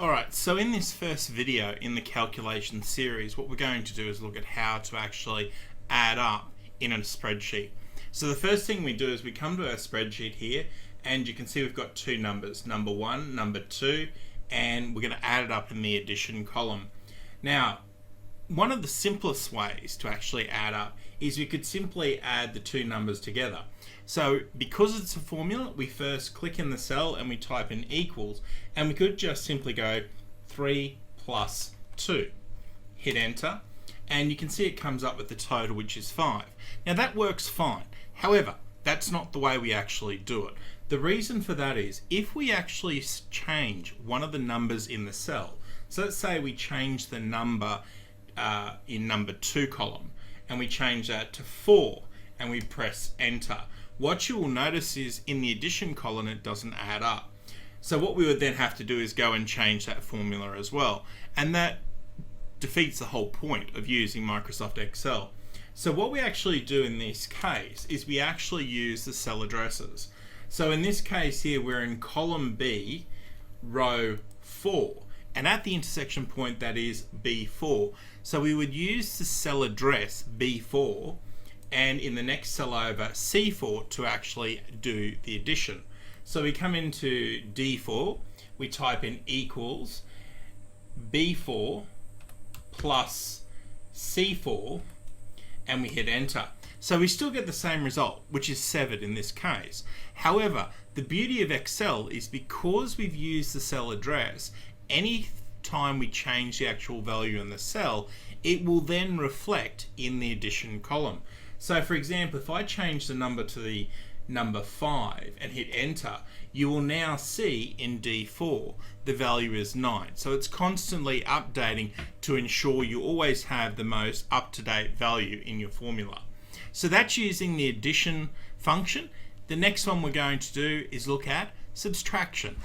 Alright, so in this first video in the calculation series, what we're going to do is look at how to actually add up in a spreadsheet. So the first thing we do is we come to our spreadsheet here, and you can see we've got two numbers, number 1, number 2, and we're going to add it up in the addition column. Now, one of the simplest ways to actually add up is we could simply add the two numbers together. So because it's a formula, we first click in the cell and we type in equals, and we could just simply go 3 plus 2. Hit enter, and you can see it comes up with the total, which is 5. Now that works fine. However, that's not the way we actually do it. The reason for that is if we actually change one of the numbers in the cell, so let's say we change the number in number 2 column, and we change that to 4, and we press enter, what you will notice is in the addition column it doesn't add up. So what we would then have to do is go and change that formula as well, and that defeats the whole point of using Microsoft Excel. So what we actually do in this case is we actually use the cell addresses. So in this case here, we're in column B, row 4, and at the intersection point that is B4. So we would use the cell address B4 and in the next cell over C4 to actually do the addition. So we come into D4, we type in equals B4 plus C4, and we hit enter. So we still get the same result, which is 7 in this case. However, the beauty of Excel is because we've used the cell address, any time we change the actual value in the cell, it will then reflect in the addition column. So for example, if I change the number to the number 5 and hit enter, you will now see in D4 the value is 9. So it's constantly updating to ensure you always have the most up-to-date value in your formula. So that's using the addition function. The next one we're going to do is look at subtraction.